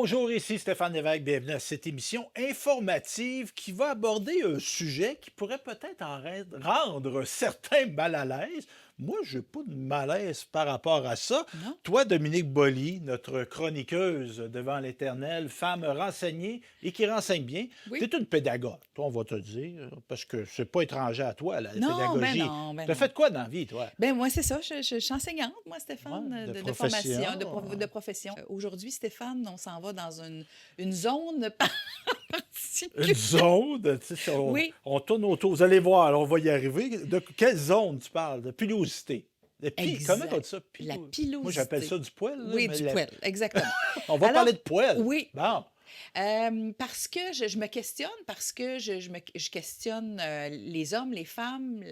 Bonjour, ici Stéphane Lévesque. Bienvenue à cette émission informative qui va aborder un sujet qui pourrait peut-être rendre certains mal à l'aise. Moi, je n'ai pas de malaise par rapport à ça. Non? Toi, Dominique Boily, notre chroniqueuse devant l'Éternel, femme renseignée et qui renseigne bien, Oui. tu es une pédagogue, toi, on va te dire, parce que c'est pas étranger à toi, la Non, ben pédagogie. non, ben Tu as non. fait quoi dans la vie, toi? Ben moi, c'est ça. Je suis enseignante, moi, Stéphane, Ouais, de de profession. formation, de profession. Aujourd'hui, Stéphane, on s'en va dans une zone Une particulière. zone, tu sais, Oui, on tourne autour. Vous allez voir, alors on va y arriver. De quelle zone tu parles? De pilosité. Comment on exact. dit ça? La Moi, j'appelle pilosité. ça du poil. Là, Oui, mais du poil, exactement. on va Alors, parler de poil. oui, Bon. parce que je me questionne, parce que je questionne les hommes, les femmes,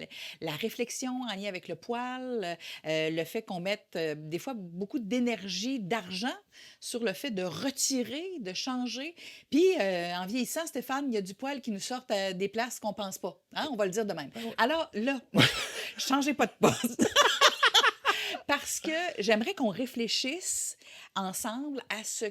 la réflexion en lien avec le poil, le fait qu'on mette des fois beaucoup d'énergie, d'argent sur le fait de retirer, de changer. Puis, en vieillissant, Stéphane, il y a du poil qui nous sort à des places qu'on pense pas. Hein? On va le dire de même. Alors là, changez pas de poste. Parce que j'aimerais qu'on réfléchisse ensemble à ce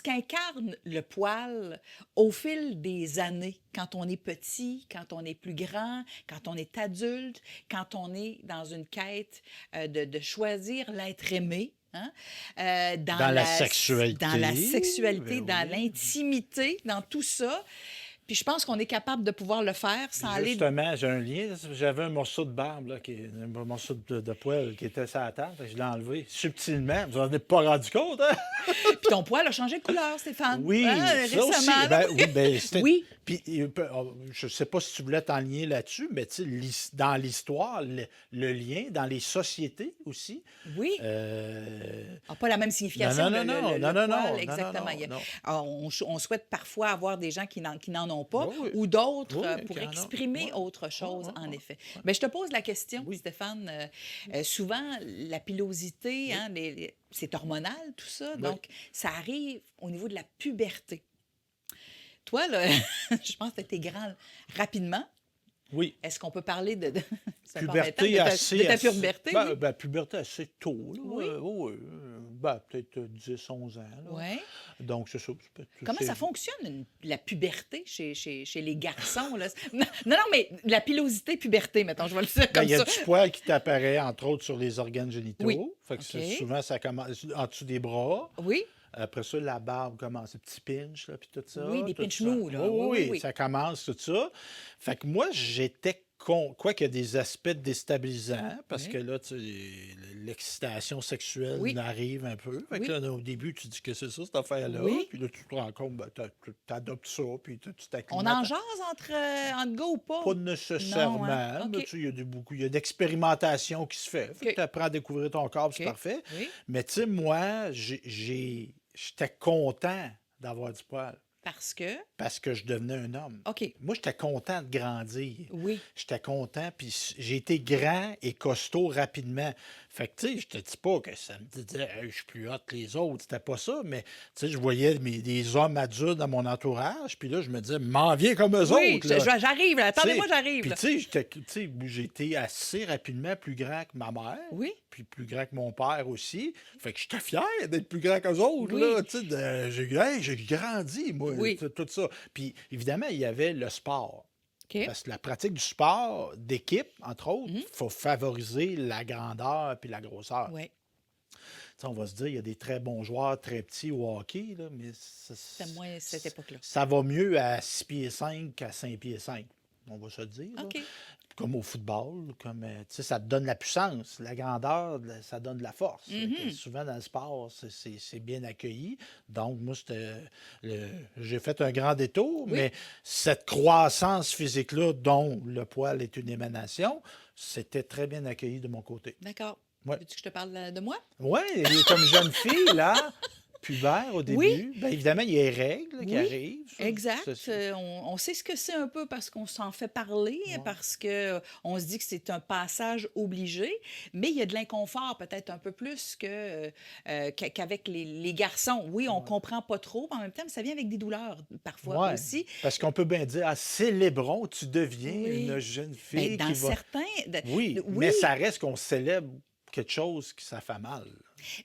qu'incarne le poil au fil des années, quand on est petit, quand on est plus grand, quand on est adulte, quand on est dans une quête de choisir l'être aimé. Hein? Dans la sexualité. Dans la sexualité, Ben dans oui. l'intimité, dans tout ça. Puis je pense qu'on est capable de pouvoir le faire sans aller... Justement, j'ai un lien. J'avais un morceau de barbe, là, un morceau de poil qui était sur la table. Fait que je l'ai enlevé subtilement. Vous n'en êtes pas rendu compte, hein? Puis ton poil a changé de couleur, Stéphane. Oui, Hein, ça aussi. récemment. Là. Oui, c'était. Oui. Puis, je ne sais pas si tu voulais t'enligner là-dessus, mais tu sais, dans l'histoire, le lien, dans les sociétés aussi. Oui. Pas la même signification. Non, le non, non, poil, non, exactement. non, Il y a- non. on souhaite parfois avoir des gens qui n'en ont pas Oui, oui. ou d'autres Oui, pour qui en ont. exprimer Oui. autre chose, Oui, oui, en oui. effet. Mais je te pose la question, Oui. Stéphane. Souvent, la pilosité, hein, c'est hormonal, tout ça. Oui. Donc, ça arrive au niveau de la puberté. Toi, là, je pense que tu es grand rapidement. Oui. Est-ce qu'on peut parler ça part Puberté maintenant, assez. de ta puberté? Ben, Oui. ben, puberté assez tôt, là. Oui. Oui. Ben, peut-être 10, 11 ans, là. Ouais. Donc, c'est ça. Comment ça fonctionne, la puberté chez les garçons? Là? Non, non, mais la pilosité puberté, mettons, je vais le dire Ben, comme il y a ça. du poil qui t'apparaît, entre autres, sur les organes génitaux. Oui. Fait que OK. souvent, ça commence en dessous des bras. Oui, Après ça, la barbe commence, les petits pinches, là, puis tout ça. Oui, des tout pinches ça. mous, là. Oui. Ça commence, tout ça. Fait que moi, j'étais quoi qu'il y a des aspects déstabilisants, parce Oui. que là, l'excitation sexuelle Oui. arrive un peu. Fait que Oui. là, au début, tu dis que c'est ça, cette affaire-là. Oui. Puis là, tu te rends compte, ben, tu adoptes ça, puis tu On t'acclimates. en jase entre gars ou pas? Pas nécessairement, Non, hein? mais OK. tu sais, il y a d'expérimentation qui se fait. OK. Tu apprends à découvrir ton corps, puis c'est OK. parfait. Oui. Mais tu sais, moi, j'étais content d'avoir du poil Parce que... parce que je devenais un homme. OK. Moi, j'étais content de grandir. Oui. J'étais content, puis j'ai été grand et costaud rapidement. Fait que, tu sais, je te dis pas que ça me disait hey, je suis plus hot que les autres. C'était pas ça, mais, tu sais, je voyais des hommes adultes dans mon entourage, puis là, je me disais, m'en viens comme eux Oui, autres. Là. j'arrive. Là. Attendez-moi, Tu sais, j'arrive. Puis, Là. tu sais, j'ai été assez rapidement plus grand que ma mère. Oui. Puis plus grand que mon père aussi. Fait que j'étais fier d'être plus grand qu'eux autres. Oui. Là, tu sais, j'ai grandi, moi, Oui. tout ça. Puis évidemment, il y avait le sport. OK. Parce que la pratique du sport d'équipe, entre autres, il Mhm. faut favoriser la grandeur puis la grosseur. Oui. Tu sais, on va se dire, il y a des très bons joueurs très petits au hockey, là, mais C'était moins cette époque-là. ça va mieux à 6 pieds 5 qu'à 5 pieds 5. On va se le dire. Là. OK. Comme au football, tu sais, ça te donne la puissance. La grandeur, ça donne de la force. Fait que souvent, dans le sport, c'est bien accueilli. Donc, moi, j'ai fait un grand détour, Oui. mais cette croissance physique-là, dont le poil est une émanation, c'était très bien accueilli de mon côté. D'accord. Ouais. Veux-tu que je te parle de moi? Oui, comme jeune fille, là, pubère au début, Oui. bien évidemment, il y a les règles qui Oui, arrivent. ça. exact. Ça, On sait ce que c'est un peu parce qu'on s'en fait parler, Ouais. parce que on se dit que c'est un passage obligé, mais il y a de l'inconfort peut-être un peu plus qu'avec les garçons. Oui, on comprend pas trop, mais en même temps, ça vient avec des douleurs parfois Ouais, aussi. parce qu'on peut bien dire, célébrons, tu deviens Oui. une jeune Ben, fille dans qui va... certains... Oui, mais ça reste qu'on célèbre quelque chose qui ça fait mal.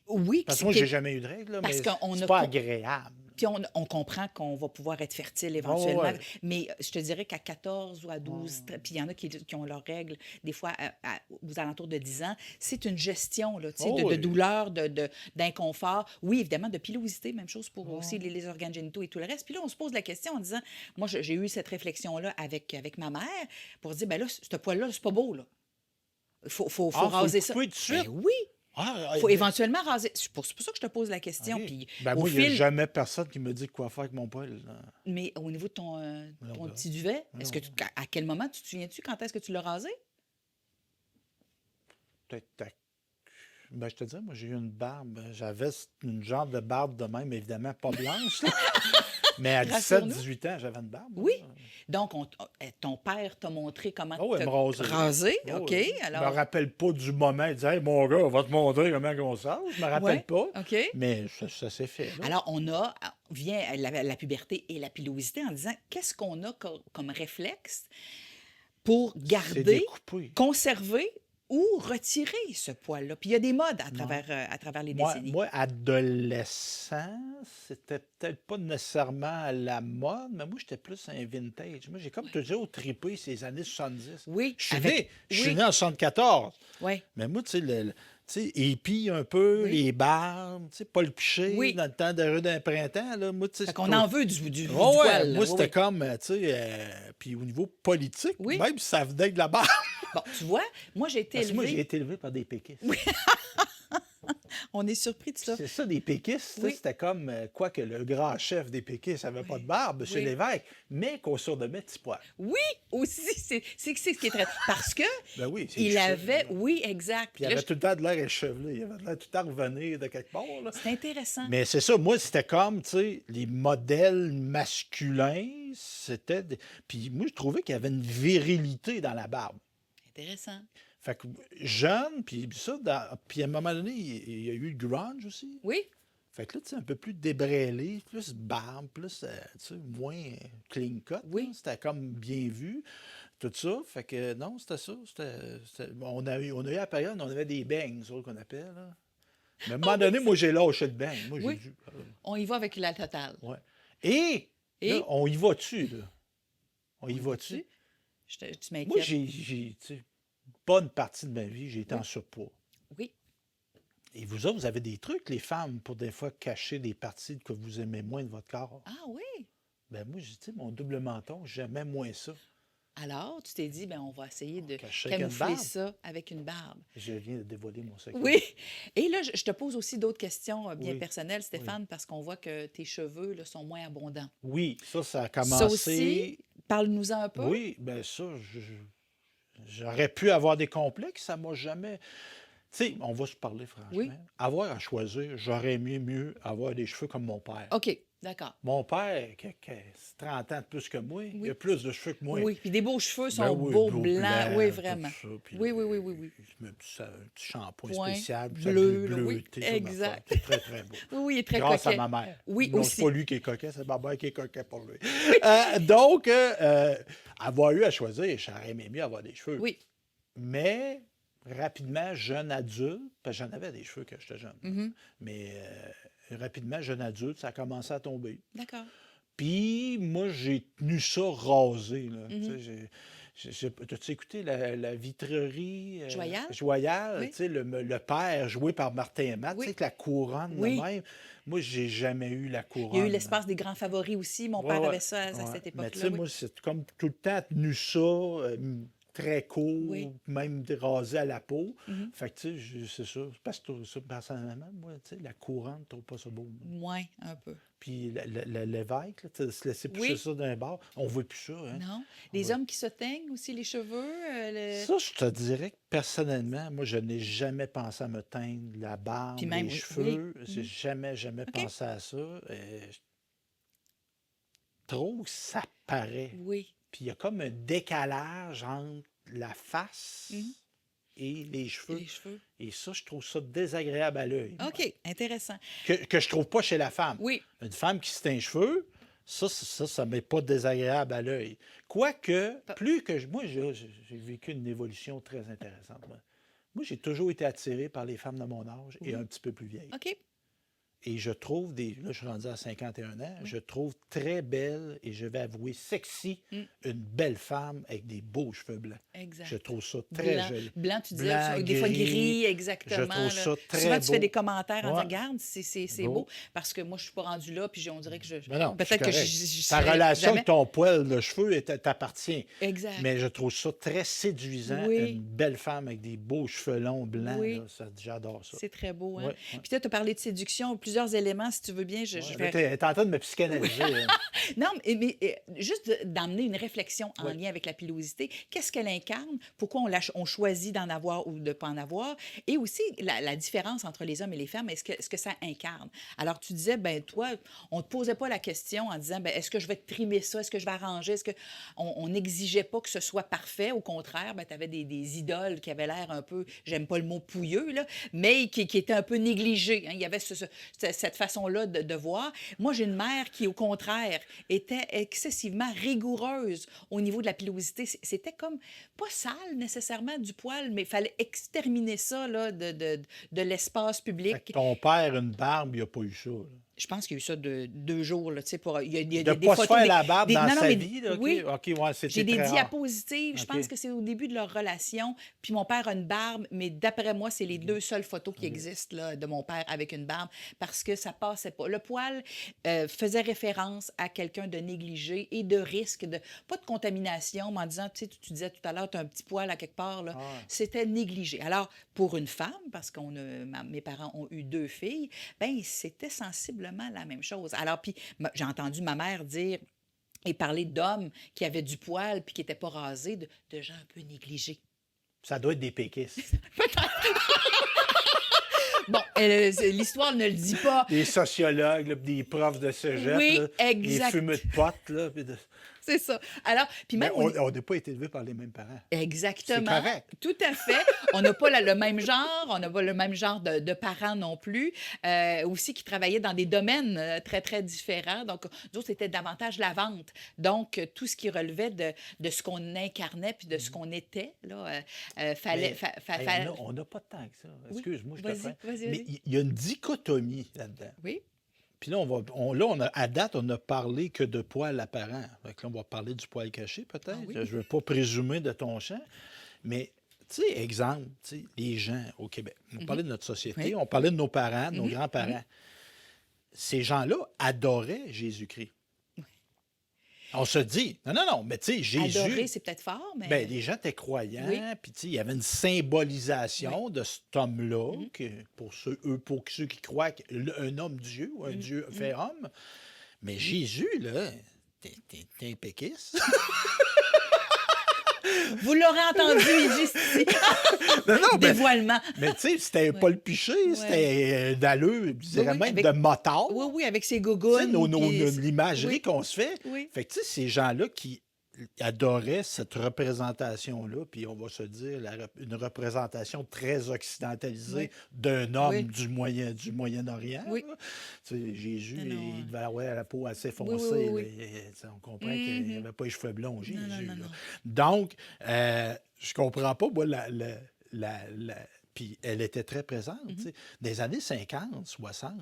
Oui, Parce ce que moi, qui j'ai est jamais eu de règles, là, parce mais qu'on c'est a pas co agréable. puis on comprend qu'on va pouvoir être fertile Oh, éventuellement, ouais. mais je te dirais qu'à 14 ou à 12, Oh, puis il y en a qui ont leurs règles, des fois aux alentours de 10 ans, c'est une gestion là, tu sais, oh de oui. douleur, d'inconfort. Oui, évidemment, de pilosité, même chose pour aussi Oh. les organes génitaux et tout le reste. Puis là, on se pose la question en disant, moi, j'ai eu cette réflexion-là avec ma mère pour dire, ben là, ce poil-là, c'est pas beau, là. Faut Ah, faut le raser ça. couper tout de Ben suite? oui, Ah, faut éventuellement raser. C'est pour ça que je te pose la question. OK. Puis Ben au moi, il n'y a fil, jamais personne qui me dit quoi faire avec mon poil, là. mais au niveau de ton, Voyons ton donc. petit duvet, est-ce que Voyons donc. à quel moment tu te souviens-tu quand est-ce que tu l'as rasé? Peut-être ben, je te dis, moi, j'ai eu une barbe. J'avais une genre de barbe de même, évidemment, pas blanche, là. Mais à 17, Rassure-nous. 18 ans, j'avais une barbe, moi, Oui. là. Donc, ton père t'a montré comment Oh, elle te me rasait. raser, Oh, OK? oui. Je me Alors, rappelle pas du moment. Il disait, hey, mon gars, on va te montrer comment on se rase. Je me rappelle ouais, pas. OK. Mais ça s'est fait, là. Alors, vient la puberté et la pilosité en disant, qu'est-ce qu'on a comme réflexe pour C'est garder, découpé. conserver ou retirer ce poil-là? Puis il y a des modes Ouais. à travers les Moi, décennies. moi, adolescent, c'était peut-être pas nécessairement à la mode, mais moi, j'étais plus un vintage. Moi, j'ai comme toujours trippé ces années 70. Oui, Je suis avec... né, je suis Oui, né en 74. oui, Mais moi, tu sais, tu sais, hippie un peu, oui, les barbes, tu sais, Paul Piché, oui. dans le temps de rue d'un printemps, là, moi, tu sais, Fait c'est qu'on trop. en veut du Oh, ouais, poil, là. moi, Oui, c'était oui. comme, tu sais, puis au niveau politique, Oui. même si ça venait de la barbe. Bon, tu vois, moi, j'ai été Parce que moi, j'ai élevée... été élevé par des péquistes. On est surpris de Puis ça. c'est ça, des péquistes, tu sais, Oui, c'était comme, quoi que le grand chef des péquistes n'avait pas de oui, barbe, M. oui. Lévesque, mais qu'on surnommait petit pois. Oui, aussi, c'est ce qui est très... Parce que Ben oui, c'est il cheveux, avait... là. Oui, exact. Puis il Puis là, avait tout le temps de l'air échevelé, il avait de l'air tout le temps revenir de quelque part, là. c'est intéressant. Mais c'est ça, moi, c'était comme, tu sais, les modèles masculins, c'était... Puis moi, je trouvais qu'il y avait une virilité dans la barbe. Intéressant. Fait que jeune, puis ça, puis à un moment donné, il y a eu le grunge aussi. Oui, Fait que là, tu sais, un peu plus débrêlé, plus barbe, plus, tu sais, moins clean cut, là. oui. C'était comme bien vu, tout ça. Fait que non, c'était ça. On a eu la période, on avait des bangs, ça qu'on appelle, là. Mais à un moment donné, moi, j'ai lâché le bang. Moi, j'ai Oui, dit, on y va avec la totale. ouais. Et, là, Et, on y va-tu, là? On y on y va-tu? va-tu? Tu Moi, m'inquiètes. tu sais, bonne partie de ma vie, j'ai été Oui, en surpoids. oui. Et vous autres, vous avez des trucs, les femmes, pour des fois cacher des parties que vous aimez moins de votre corps. Ah oui. Ben moi, j'ai dit, mon double menton, j'aimais moins ça. Alors, tu t'es dit, ben, on va essayer de Caché avec une camoufler barbe. ça avec une barbe. Je viens de dévoiler mon secret. Oui. Et là, je te pose aussi d'autres questions bien Oui, personnelles, oui. Stéphane, parce qu'on voit que tes cheveux là, sont moins abondants. Oui, ça a Ça aussi, commencé. parle-nous-en un peu. Oui, ben ça, j'aurais pu avoir des complexes, ça m'a jamais. Tu sais, on va se parler Oui. franchement. Avoir à choisir, j'aurais aimé mieux avoir des cheveux comme mon père. OK, d'accord. Mon père, qui a 30 ans de plus que moi, il a Oui. plus de cheveux que moi. Oui. Puis des beaux cheveux Ben sont oui, beaux, beau blancs. blanc, Oui, tout vraiment. ça. Puis Oui, oui, oui, oui, oui. je me dis ça, un petit shampoing Point spécial, puis ça bleu, là, oui, bleuté sur ma exact. femme. C'est très, très beau. Oui, oui, il est très Grâce à coquet. ma mère. Oui, Non, aussi. c'est pas lui qui est coquet, c'est ma mère qui est coquet pour lui. Donc, avoir eu à choisir, j'aurais aimé mieux avoir des cheveux. Oui. Mais rapidement, jeune adulte, parce que j'en avais des cheveux quand j'étais jeune, Mhm. mais rapidement, jeune adulte, ça a commencé à tomber. D'accord. Puis moi, j'ai tenu ça rasé, là. Tu Mhm. sais, t'as-tu écouté la vitrerie Joyal? Joyal? Oui. Tu sais, le père joué par Martin et Matt, tu sais, Oui. avec la couronne de Oui. même. Moi, j'ai jamais eu la Il y a eu couronne. l'espace des grands favoris aussi. Mon Ouais, père ouais, avait ça à ouais. cette Mais tu époque-là. sais, Oui. moi, c'est comme tout le temps tenu ça, très court, Oui. même rasé à la peau. Mhm. Fait que, tu sais, c'est ça. Parce que ça, personnellement, moi, tu sais, la couronne, je trouve pas ça beau. Moins, un peu. Puis l'évêque, là, tu sais, se laisser pousser Oui. ça d'un bord, on voit plus ça, hein. Non. On Les voit- hommes qui se teignent aussi les cheveux. Ça, je te dirais que personnellement, moi, je n'ai jamais pensé à me teindre la barbe, Puis même, les oui. cheveux. J'ai Mhm. jamais OK. pensé à ça. Je trouve que ça paraît. Oui. Puis il y a comme un décalage entre la face Mhm. et les Et cheveux. les cheveux. Et ça, je trouve ça désagréable à l'œil. OK. Intéressant. Que je trouve pas chez la femme. Oui. Une femme qui se teint les cheveux, ça m'est pas désagréable à l'œil. Quoique, Pa- plus que moi, j'ai vécu une évolution très intéressante. Moi. Moi, j'ai toujours été attiré par les femmes de mon âge et un Oui. petit peu plus vieilles. OK. Et je trouve là, je suis rendu à 51 ans, Oui. je trouve très belle et je vais avouer sexy Mm. une belle femme avec des beaux cheveux blancs. Je Exact. trouve ça très Blanc. joli. Blanc, tu disais, Blanc, des fois gris, gris, je trouve exactement, là. ça Souvent, très tu fais des beau. commentaires en disant, Ouais, regarde, c'est beau, beau. parce que moi, je suis pas rendue là, puis on dirait que Mais non, c'est peut-être que correct. je Ta serais relation jamais. avec ton poil de cheveux t'appartient. Exact. Mais je trouve ça très séduisant, une Oui, belle femme avec des beaux cheveux longs, blancs, là, oui. j'adore ça. C'est très beau, Oui, hein? oui. Puis toi, tu as parlé de séduction, plusieurs éléments, si tu veux bien, je Ouais. Là, vais. tu es en train de me psychanalyser, hein. Non, juste d'amener une réflexion en Oui. lien avec la pilosité. Qu'est-ce qu'elle incarne? Pourquoi on choisit d'en avoir ou de ne pas en avoir? Et aussi, la différence entre les hommes et les femmes, est-ce que ça incarne? Alors, tu disais, ben toi, on ne te posait pas la question en disant, ben, est-ce que je vais trimer ça? Est-ce que je vais arranger? Est-ce que on n'exigeait pas que ce soit parfait? Au contraire, ben, tu avais des idoles qui avaient l'air un peu, j'aime pas le mot pouilleux, là, mais qui étaient un peu négligées, hein. Il y avait cette façon-là de voir. Moi, j'ai une mère qui, au contraire, était excessivement rigoureuse au niveau de la pilosité. C'était comme, pas sale nécessairement du poil, mais il fallait exterminer ça là, de l'espace Fait que public. ton père, une barbe, il n'a pas eu ça, là. Je pense qu'il y a eu ça de 2 jours, là, tu sais, il y a De ne des pas se photos, faire la barbe dans non, non, sa mais vie, là, OK? oui, OK, ouais, j'ai c'était des très rare. diapositives. Je OK. pense que c'est au début de leur relation. Puis mon père a une barbe, mais d'après moi, c'est les 2 seules photos qui OK. existent là, de mon père avec une barbe parce que ça passait pas. Le poil faisait référence à quelqu'un de négligé et de risque, pas de contamination, mais en disant, tu sais, tu disais tout à l'heure, tu as un petit poil à quelque part, là. Ah, C'était négligé. Alors, pour une femme, parce que mes parents ont eu 2 filles, ben c'était sensiblement la même chose. Alors, puis j'ai entendu ma mère dire et parler d'hommes qui avaient du poil puis qui n'étaient pas rasés, de gens un peu négligés. ça doit être des péquistes. Bon, l'histoire ne le dit pas. Des sociologues, là, des profs de cégep, Oui, là, des exact. fumeux de potes. Là, C'est ça. Alors, puis Mais même on n'a pas été élevés par les mêmes parents. exactement. C'est correct. Tout à fait. On n'a pas le même genre, on n'a pas le même genre de parents non plus. Aussi qui travaillaient dans des domaines très, très différents. Donc, nous autres, c'était davantage la vente. Donc, tout ce qui relevait de ce qu'on incarnait puis de ce qu'on était, là, fallait. Mais, hey, on n'a pas de temps que ça. Oui, Excuse-moi, je te vas-y, freine. vas-y, Mais vas-y. il y a une dichotomie là-dedans. Oui, Puis là, à date, on n'a parlé que de poils apparents. Fait que là, on va parler du poil caché, peut-être. ah oui. Je ne veux pas présumer de ton champ. Mais, tu sais, exemple, tu sais, les gens au Québec. On parlait de notre société, Oui. on parlait de nos parents, de nos Mhm, grands-parents. Ces gens-là adoraient Jésus-Christ. On se dit, non, mais tu sais, Jésus. Adorer, c'est peut-être fort, mais. Ben, les gens étaient croyants, Oui. puis tu sais, il y avait une symbolisation de cet homme-là, Mhm. pour ceux qui croient qu'un homme Dieu ou un Mhm, Dieu mhm. fait homme. Mais Jésus, là, t'es un péquiste. Vous l'aurez entendu, il est juste ici. Non, non, Dévoilement. mais tu sais, c'était Ouais. pas le piché, c'était d'allure, je dirais Oui, même avec- de motard. Oui, oui, avec ses Tu sais, gougounes. puis- l'imagerie Oui. qu'on se fait. Oui. Fait que tu sais, ces gens-là qui adoraient cette représentation-là, puis on va se dire une représentation très occidentalisée Oui. d'un homme Oui. du Moyen-Orient. Oui. Là. Tu sais, Jésus, Non, non, il devait avoir la peau assez Oui, foncée. oui, là. oui. Tu sais, on comprend qu'il Mhm. n'avait pas les cheveux blonds, Jésus. Non, non, là. non. Donc, je comprends pas, moi, puis elle était très présente. Mhm. Tu sais. Dans les années 50, 60,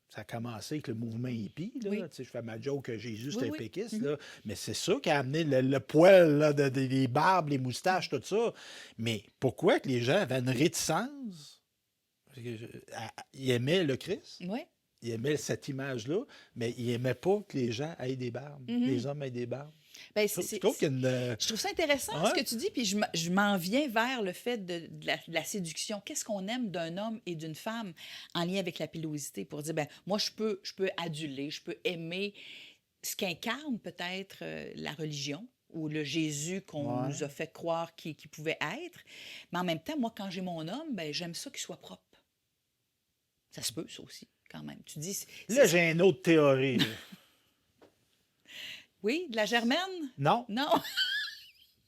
ça a commencé avec le mouvement hippie. Là. Oui. Tu sais, je fais ma joke que Jésus, Oui, c'était un oui. péquiste. Mhm. Là. Mais c'est ça qui a amené le poil, là, des barbes, les moustaches, tout ça. Mais pourquoi que les gens avaient une réticence? Parce que ils aimaient le Christ, Oui. ils aimaient cette image-là, mais ils n'aimaient pas que les gens aient des barbes, Mhm. les hommes aient des barbes. Ben, Je trouve qu'il y a une... je trouve ça intéressant ce Ouais. que tu dis, puis je m'en viens vers le fait de la séduction. Qu'est-ce qu'on aime d'un homme et d'une femme en lien avec la pilosité pour dire, ben moi, je peux aduler, je peux aimer ce qu'incarne peut-être la religion ou le Jésus qu'on Ouais. nous a fait croire qu'il pouvait être. Mais en même temps, moi, quand j'ai mon homme, ben, j'aime ça qu'il soit propre. Ça se peut, ça aussi, quand même. Tu dis, Là, j'ai une autre théorie. là. oui, de la germaine? Non, Non.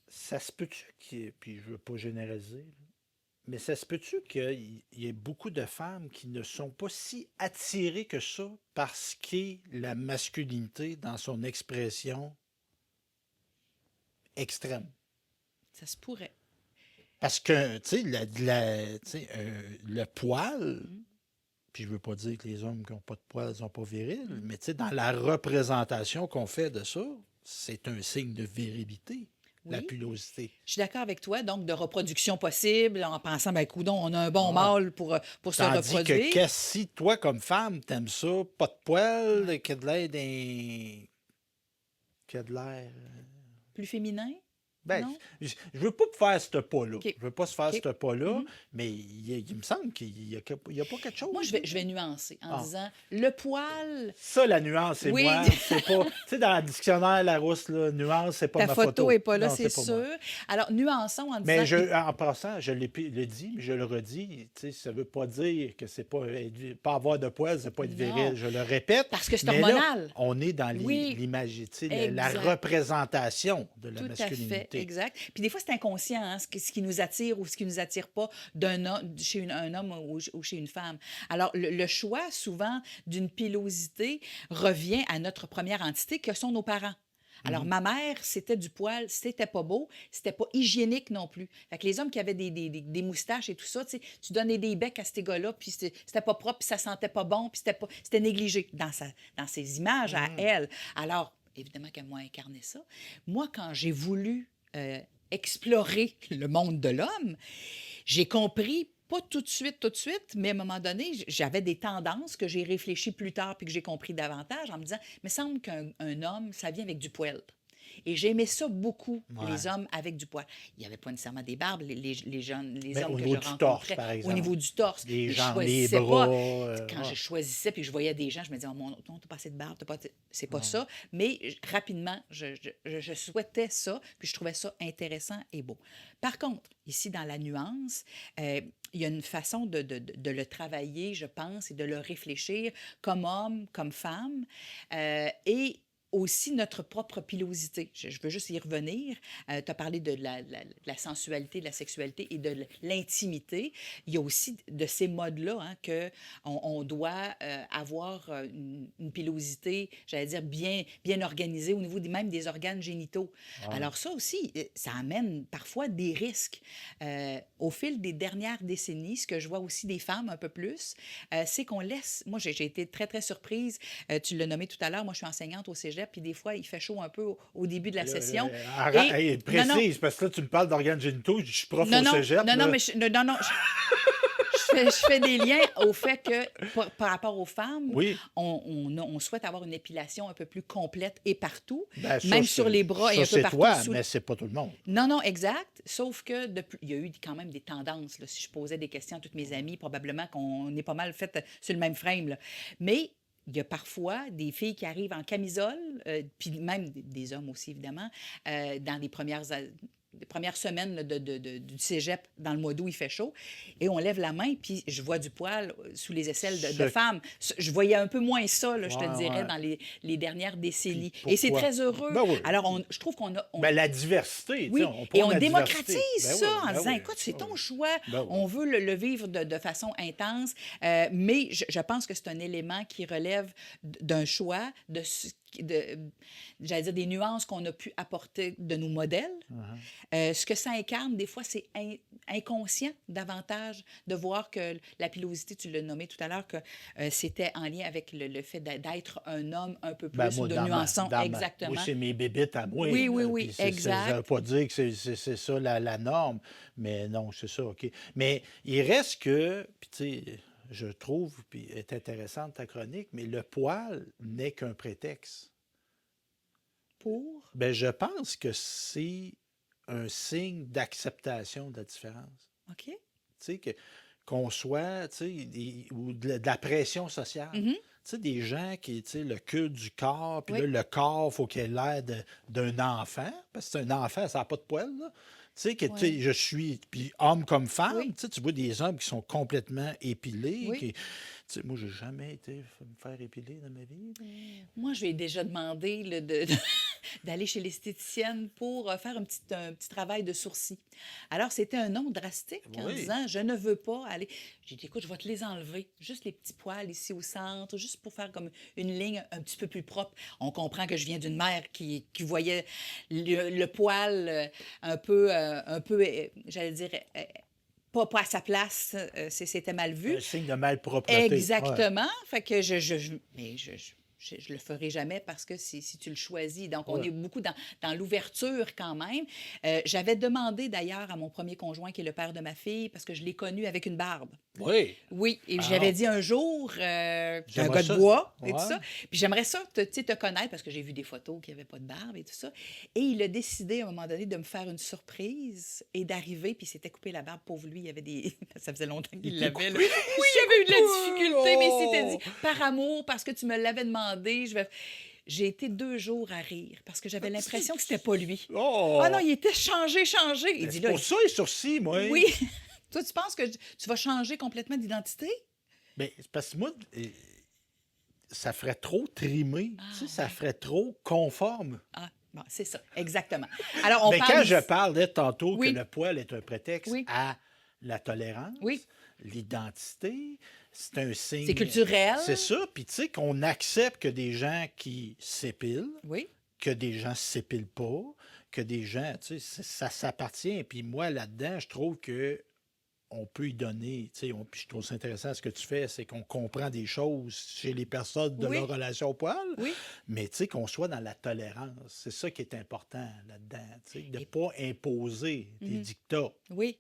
ça se peut-tu puis je veux pas généraliser, là, mais ça se peut-tu qu'il y ait beaucoup de femmes qui ne sont pas si attirées que ça par ce qu'est la masculinité dans son expression extrême? Ça se pourrait. Parce que, tu sais, tu sais, le poil, Mmh. puis je veux pas dire que les hommes qui n'ont pas de poil ne sont pas virils, Mmh. mais tu sais, dans la représentation qu'on fait de ça, c'est un signe de virilité, la Oui, pilosité. je suis d'accord avec toi, donc de reproduction possible en pensant, ben coudonc, on a un bon Ouais. mâle pour se Tandis que reproduire. si toi, comme femme, t'aimes ça, pas de poil, Ouais. qui a de l'air qui a de l'air. Plus féminin? Ben, Non? je veux pas faire ce pas-là. OK. Je veux pas se faire OK. ce pas-là, Mmh. mais il me semble qu'il y a pas quelque Moi, chose, je là. vais nuancer en Ah. disant le poil, Ça, la nuance, c'est oui, moi. C'est pas. Tu sais, dans le dictionnaire Larousse, là, nuance, c'est pas ta ma photo photo. est pas là, Non, c'est c'est pas moi. sûr. Alors, nuançons en Mais disant, en passant, je l'ai le dit, mais je le redis, tu sais, ça veut pas dire que c'est pas pas avoir de poils, c'est pas être viril. non, Je le répète, parce que c'est mais là, hormonal. on est dans Oui, l'image, tu sais, la exact. représentation de la Tout à fait, masculinité. exact. Puis des fois, c'est inconscient, hein, ce qui nous attire ou ce qui nous attire pas d'un homme, chez un homme ou chez une femme. Alors, le choix, souvent, d'une pilosité revient à notre première entité, que sont nos parents. Alors, Mhm. ma mère, c'était du poil, c'était pas beau, c'était pas hygiénique non plus. Fait que les hommes qui avaient des moustaches et tout ça, tu sais, tu donnais des becs à ces gars-là, puis c'était pas propre, puis ça sentait pas bon, puis c'était négligé dans ses images à Mhm. elle. Alors, évidemment qu'elle m'a incarné ça. Moi, quand j'ai voulu explorer le monde de l'homme, j'ai compris, pas tout de suite, mais à un moment donné, j'avais des tendances que j'ai réfléchi plus tard puis que j'ai compris davantage en me disant, il me semble qu'un homme, ça vient avec du poil. Et j'aimais ça beaucoup, les Ouais. hommes avec du poil. Il n'y avait pas nécessairement des barbes, les jeunes, les Mais hommes au que niveau je du torse, rencontrais, par au exemple. niveau du torse. Les Et je jambes, les choisissais bras. pas. Quand je Ouais. choisissais puis je voyais des gens, je me disais, oh mon non, t'as pas assez de barbe, t'as pas. C'est pas Ouais. ça. Mais rapidement, je souhaitais ça, puis je trouvais ça intéressant et beau. Par contre, ici, dans la nuance, il y a une façon de le travailler, je pense, et de le réfléchir comme homme, comme femme, et aussi notre propre pilosité. Je veux juste y revenir. Tu as parlé de la sensualité, de la sexualité et de l'intimité. Il y a aussi de ces modes-là hein, qu'on doit avoir une pilosité, j'allais dire, bien organisée au niveau même des organes génitaux. Ouais. Alors ça aussi, ça amène parfois des risques. Au fil des dernières décennies, ce que je vois aussi des femmes un peu plus, c'est qu'on laisse... Moi, j'ai été très, très surprise. Tu l'as nommé tout à l'heure, moi, je suis enseignante au cégep, puis des fois, il fait chaud un peu au début de la session. Et Hey, non, non, précise, parce que là, tu me parles d'organes génitaux, je suis prof non, au non, cégep, non, non, là. mais non, non, je fais des liens au fait que par rapport aux femmes, Oui, on souhaite avoir une épilation un peu plus complète et partout, ben même sur les bras et un peu c'est partout toi, sous. mais c'est pas tout le monde. Non, non, exact. Sauf que il y a eu quand même des tendances. Là. Si je posais des questions à toutes mes amies, probablement qu'on est pas mal fait sur le même frame. Là. Mais il y a parfois des filles qui arrivent en camisole, puis même des hommes aussi, évidemment, dans les premières semaines là, du cégep, dans le mois d'août, il fait chaud, et on lève la main, puis je vois du poil sous les aisselles de Ce... femmes. Je voyais un peu moins ça, là, je te Ouais, dirais, ouais. dans les dernières Puis décennies. Et c'est pourquoi? très heureux. Ben oui. Alors, je trouve qu'on a... Ben, la diversité, tu sais, Oui, on et prône on la démocratise diversité. Ben ça oui, en ben disant, oui, écoute, c'est ben ton oui. choix, Ben oui. on veut le vivre de façon intense, mais je pense que c'est un élément qui relève d'un choix, de, j'allais dire, des nuances qu'on a pu apporter de nos modèles. Ce que ça incarne, des fois, c'est inconscient davantage de voir que la pilosité, tu l'as nommé tout à l'heure, que c'était en lien avec le fait d'être un homme un peu Ben, plus ou moi, de nuançons. moi, Exactement. c'est mes bébites à moi, Oui, oui, là, oui, puis ça veut exact. pas dire que c'est ça la norme, mais non, c'est ça, OK. Mais il reste que, puis tu sais, je trouve, puis est intéressante ta chronique, mais le poil n'est qu'un prétexte. Pour? Ben, je pense que c'est un signe d'acceptation de la différence. OK. Tu sais, qu'on soit, tu sais, ou de la pression sociale. Mhm. Tu sais, des gens qui, tu sais, le culte du corps, puis Oui, là, le corps, il faut qu'il ait l'air d'un enfant, parce que c'est un enfant, ça n'a pas de poils, là. Tu sais, que, tu sais, oui, je suis, puis homme comme femme, oui, tu sais, tu vois des hommes qui sont complètement épilés, oui. qui, tu sais, moi, j'ai jamais été me faire épiler dans ma vie, là. Moi, je lui ai déjà demandé là, d'aller chez l'esthéticienne pour faire un petit travail de sourcils. Alors, c'était un non drastique en Oui. disant, je ne veux pas aller. J'ai dit, écoute, je vais te les enlever, juste les petits poils ici au centre, juste pour faire comme une ligne un petit peu plus propre. On comprend que je viens d'une mère qui voyait le poil un peu j'allais dire, pas à sa place, c'était mal vu. Un signe de malpropreté. Ouais. Exactement. Fait que mais je le ferai jamais parce que si tu le choisis. Donc, on Ouais. est beaucoup dans l'ouverture quand même. J'avais demandé d'ailleurs à mon premier conjoint, qui est le père de ma fille, parce que je l'ai connu avec une barbe. Oui. Oui, et Ah. j'avais dit un jour, t'es un J'aimerais gars de ça. bois et tout Ouais. ça. Puis j'aimerais ça te connaître parce que j'ai vu des photos qu'il n'y avait pas de barbe et tout ça. Et il a décidé à un moment donné de me faire une surprise et d'arriver, puis il s'était coupé la barbe. Pauvre lui, il y avait des. Ça faisait longtemps qu'il était l'avait. Là. coupé. Oui, il y avait eu de la difficulté, mais il s'était Oh! dit par amour, parce que tu me l'avais demandé, je vais. J'ai été 2 jours à rire parce que j'avais l'impression que c'était pas lui. Oh! Ah non, il était changé. Il Ben, dit c'est là. pour ça les sourcils, moi. Oui. Toi, tu penses que tu vas changer complètement d'identité? Ben, c'est parce que moi, ça ferait trop trimé. Ah, Tu sais, ça ouais. ferait trop conforme. Ah, bon, c'est ça, exactement. Alors, on Mais parle quand ici- je parlais tantôt Oui. que le poil est un prétexte Oui. à la tolérance, Oui. l'identité, c'est un signe. C'est culturel. C'est ça. Puis tu sais, qu'on accepte que des gens qui s'épilent, Oui, que des gens ne s'épilent pas, que des gens, tu sais, ça s'appartient. Puis moi, là-dedans, je trouve que on peut y donner, tu sais, puis je trouve ça intéressant ce que tu fais, c'est qu'on comprend des choses chez les personnes de Oui. leur relation au poil, oui, mais tu sais, qu'on soit dans la tolérance. C'est ça qui est important là-dedans, tu sais, de ne Et- pas imposer des dictats. oui.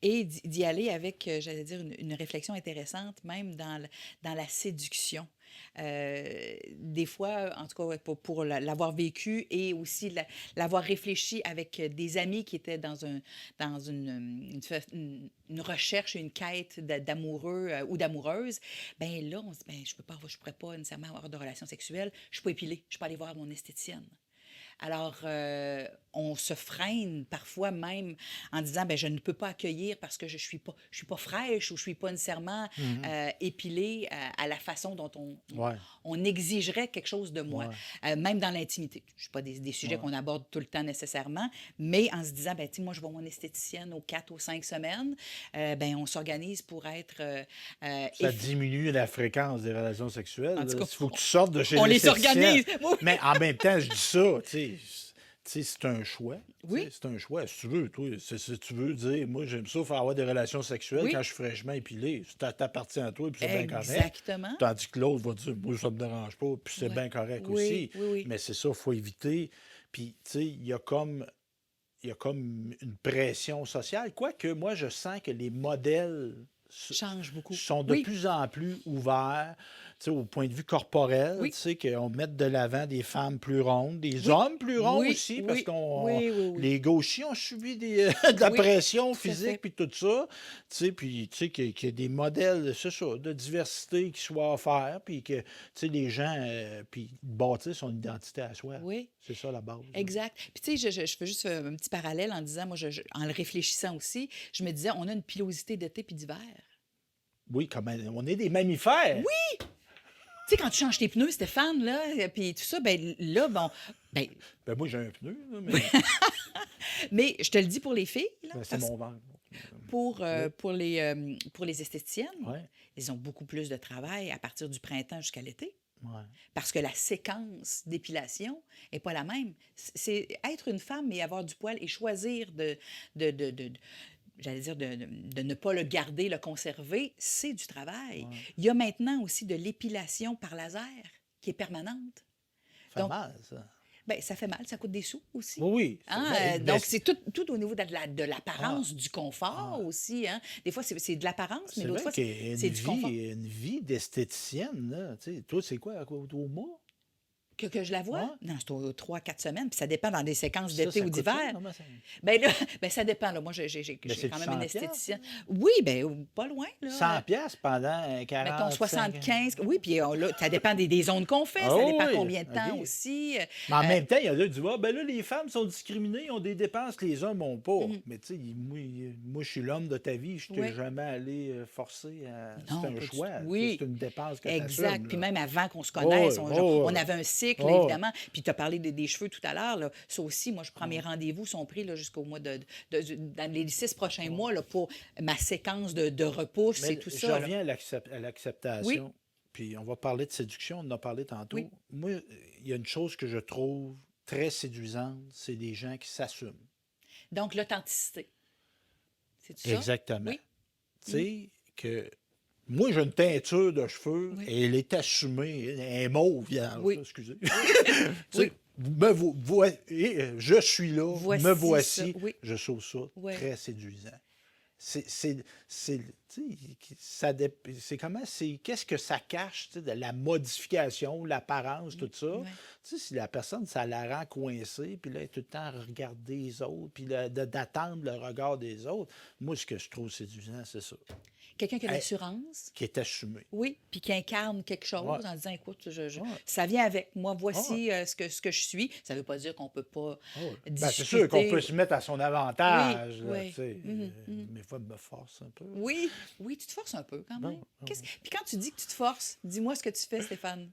Et d'y aller avec, j'allais dire, une réflexion intéressante, même dans la séduction. Des fois, en tout cas, ouais, pour l'avoir vécu et aussi l'avoir réfléchi avec des amis qui étaient dans une recherche, une quête d'amoureux ou d'amoureuse, ben là, on se dit, ben, je pourrais pas nécessairement avoir de relations sexuelles, je peux épiler, je peux aller voir mon esthéticienne. Alors, on se freine parfois même en disant, ben je ne peux pas accueillir parce que je suis pas fraîche ou je suis pas nécessairement épilée à la façon dont Ouais. on exigerait quelque chose de moi, Ouais. même dans l'intimité. Je suis pas des sujets Ouais. qu'on aborde tout le temps nécessairement, mais en se disant, ben tu sais, moi je vois mon esthéticienne aux 4 ou 5 semaines, ben on s'organise pour être Ça diminue la fréquence des relations sexuelles. En tout Il cas, faut que tu sortes de chez on les l'esthéticienne. organise. Oui. Mais en même temps, je dis ça, tu sais, c'est un choix. Tu Oui. sais, c'est un choix. Si tu veux, toi, si tu veux dire, moi, j'aime ça faire avoir des relations sexuelles Oui. quand je suis fraîchement épilé, ça t'appartient à toi, puis c'est bien correct. Exactement. Tandis que l'autre va dire, moi, ça me dérange pas, puis c'est Ouais. bien correct Oui, aussi. oui, oui. Mais c'est ça, il faut éviter. Puis, tu sais, il y a comme une pression sociale. Quoique, moi, je sens que les modèles Change beaucoup. sont de Oui. plus en plus ouverts, tu sais, au point de vue corporel, Oui. tu sais, qu'on mette de l'avant des femmes plus rondes, des Oui. hommes plus ronds Oui, aussi, oui, parce qu'on oui, oui, oui. les gauchers ont subi de la Oui, pression tout à fait. physique puis tout ça, tu sais, puis tu sais qu'il y a des modèles, c'est ça, de diversité qui soient offerts, puis que, tu sais, les gens, puis bâtissent son identité à soi. Oui. C'est ça la base. là. Exact. Puis tu sais, je fais juste un petit parallèle en disant, moi, en le réfléchissant aussi, je me disais, on a une pilosité d'été puis d'hiver. Oui, comme on est des mammifères. Oui! Tu sais, quand tu changes tes pneus, Stéphane, là, puis tout ça, ben là, bon, ben, Ben moi, j'ai un pneu, là, mais mais je te le dis pour les filles, là, ben, c'est parce- mon ventre. pour les esthéticiennes, Ouais, ils ont beaucoup plus de travail à partir du printemps jusqu'à l'été. ouais. Parce que la séquence d'épilation n'est pas la même. C'est être une femme et avoir du poil et choisir j'allais dire, de ne pas le garder, le conserver, c'est du travail. Ouais. Il y a maintenant aussi de l'épilation par laser qui est permanente. Ça fait Donc, mal, ça. ben, ça fait mal, ça coûte des sous aussi. Oui, oui. Hein, Ben, donc, ben, c'est tout au niveau de l'apparence, du confort aussi. Hein. Des fois, c'est de l'apparence, mais c'est d'autres vrai fois, qu'il y a c'est du confort. une vie d'esthéticienne, là. Tu sais, toi, c'est quoi, au mois? Que je la vois? Ouais. Non, c'est aux 3-4 semaines, puis ça dépend dans des séquences Ça, d'été ça ou coûte ça, d'hiver. comment ça? Ben là, ben ça dépend. Là. Moi, j'ai c'est quand du même une 100 esthéticienne. Oui, ben pas loin. Là. 100 piastres pendant 40 Mettons 75. Oui, puis là, ça dépend des zones qu'on fait. Ah Ça dépend oui, combien de temps OK. aussi. Mais en même temps, il y en a qui disent, ah, ben là, les femmes sont discriminées, ils ont des dépenses que les hommes n'ont pas. Mais tu sais, moi, je suis l'homme de ta vie, je t'ai Oui. jamais allé forcer à. Non, C'est un pas du choix. tout. Oui. C'est une dépense que Exact. t'assumes, Puis là. même avant qu'on se connaisse, Oh, on, oui, oh, on oui. avait un cycle cycle, Oh, évidemment. Puis tu as parlé des cheveux tout à l'heure. Là. Ça aussi, moi, je prends mes rendez-vous, sont pris là, jusqu'au mois dans les 6 prochains mois là, pour ma séquence de repousse et mais tout je ça. Là. reviens à Oui, l'acceptation, puis on va parler de séduction, on en a parlé tantôt. oui, Moi, il y a une chose que je trouve très séduisante, c'est des gens qui s'assument. donc l'authenticité. C'est ça? Exactement. Oui, Tu sais, que moi, j'ai une teinture de cheveux oui, et elle est assumée, elle est mauve, vierge, oui, excusez. Tu oui. sais, je suis là, me Voici ça. voici, Oui, je trouve ça oui. très séduisant. Tu sais, c'est comment, qu'est-ce que ça cache, tu sais, de la modification, l'apparence, tout ça. Oui. Tu sais, si la personne, ça la rend coincée, puis là, elle est tout le temps à regarder les autres, puis d'attendre le regard des autres. Moi, ce que je trouve séduisant, c'est ça. Quelqu'un qui a de Elle- l'assurance. qui est assumé. Oui, puis qui incarne quelque Ouais, chose en disant, écoute, ouais, ça vient avec moi, ouais, voici ce que je suis. Ça ne veut pas dire qu'on ne peut pas ouais. Ben, c'est sûr qu'on peut discuter. se mettre à son Oui, avantage, là, tu oui. sais. Mhm, mhm. Mes fois, je me force un peu. Oui, oui, tu te forces un peu quand Non, même. non. Puis quand tu dis que tu te forces, dis-moi ce que tu fais, Stéphane.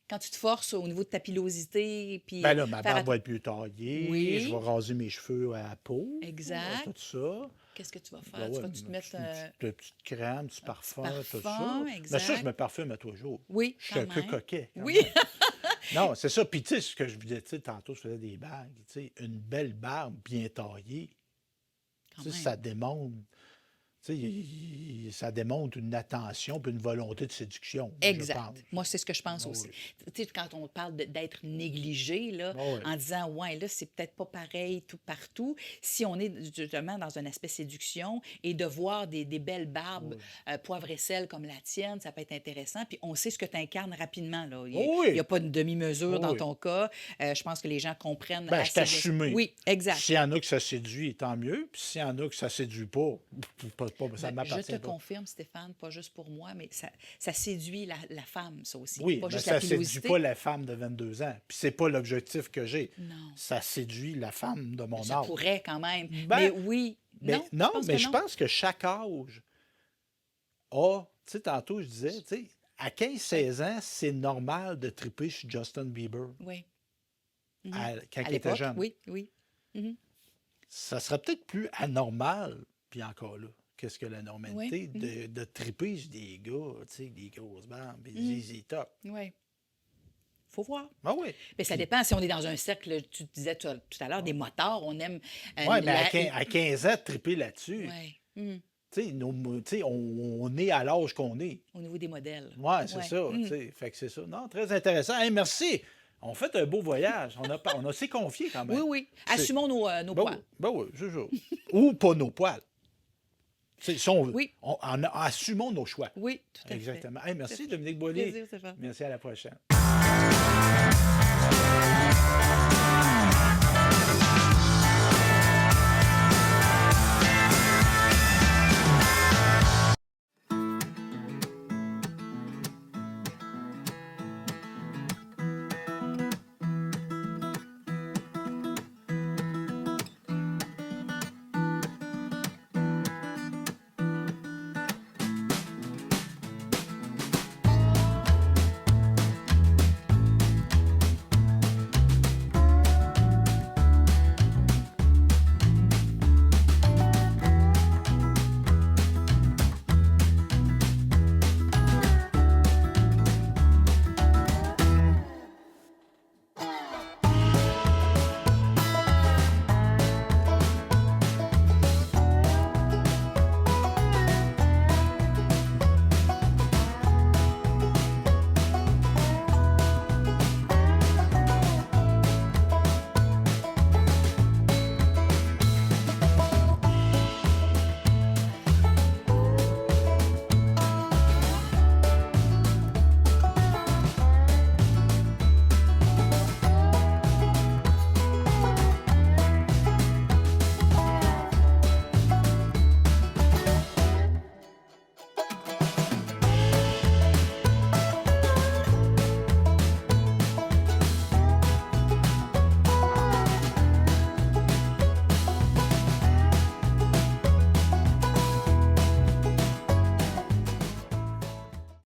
Quand tu te forces au niveau de ta pilosité, puis Ben là, ma faire barbe va être plus taillée, je vais Oui, raser mes cheveux à la peau, exact. tout ça. Qu'est-ce que tu vas Ben faire? ouais, Tu te mettre une petite crème, un petit un petit parfum, tout ça. parfum, Mais ça, je exact. me parfume à tous les jours. Oui, Je suis quand un peu même. coquet, quand Oui, même. Non, c'est ça. Puis, tu sais, ce que je vous disais, tu sais, tantôt, je faisais des bagues. Tu sais, une belle barbe bien taillée, quand tu sais, même. ça démontre, tu sais, ça démontre une attention puis une volonté de séduction, je Exact. pense. Moi, c'est ce que je pense Ah aussi. oui. Tu sais, quand on parle d'être négligé, là, Ah oui. en disant, ouais, là, c'est peut-être pas pareil tout partout, si on est justement dans un aspect séduction et de voir des belles barbes Oui. poivre et sel comme la tienne, ça peut être intéressant. Puis on sait ce que tu incarnes rapidement, là. Il Oh n'y a oui. pas de demi-mesure Oh dans oui. ton cas. Je pense que les gens comprennent Ben, je suis assez bien. assumé. Oui, exact. S'il y en a que ça séduit, tant mieux. Puis s'il y en a que ça séduit pas, ça ne Je te m'appartient pas. confirme, Stéphane, pas juste pour moi, mais ça séduit la femme, ça aussi. Oui, Pas mais juste ça la ne séduit pilosité. pas la femme de 22 ans. Puis c'est pas l'objectif que j'ai. Non. Ça séduit la femme de mon Ça âge. pourrait quand même. Mais Ben, oui. mais Non? Tu non, penses mais que je non? pense que chaque âge a, tu sais, tantôt je disais, tu sais, à Oui. 15-16 ans, c'est normal de triper sur Justin Bieber Oui. Mhm. quand À il était l'époque, jeune. oui, oui. Mhm. Ça serait peut-être plus anormal, puis encore là, qu'est-ce que la Oui. normalité, Mhm. de triper sur des gars, tu sais, des grosses barbes, des Mhm. ZZ Top. Oui. Faut voir. Ah oui. Mais ça Puis, dépend. Si on est dans un cercle, tu disais tout à l'heure, des motards, on aime ouais, mais la. à 15 ans, triper là-dessus, Oui. Mhm. tu sais, tu sais, on est à l'âge qu'on est. Au niveau des modèles. Ouais, c'est Oui. ça, tu sais. Fait que c'est ça. Non, très intéressant. Hey, merci. On fait un beau voyage. On a s'est confié quand Oui, même. oui. C'est, Assumons nos ben oui, poids. ben oui, c'est ça. Ou pas nos poils. Si on veut. Oui, Assumons nos choix. oui, tout à fait. Exactement. Hey, merci, Dominique Boilly. Plaisir, Stéphane. Merci, à la prochaine.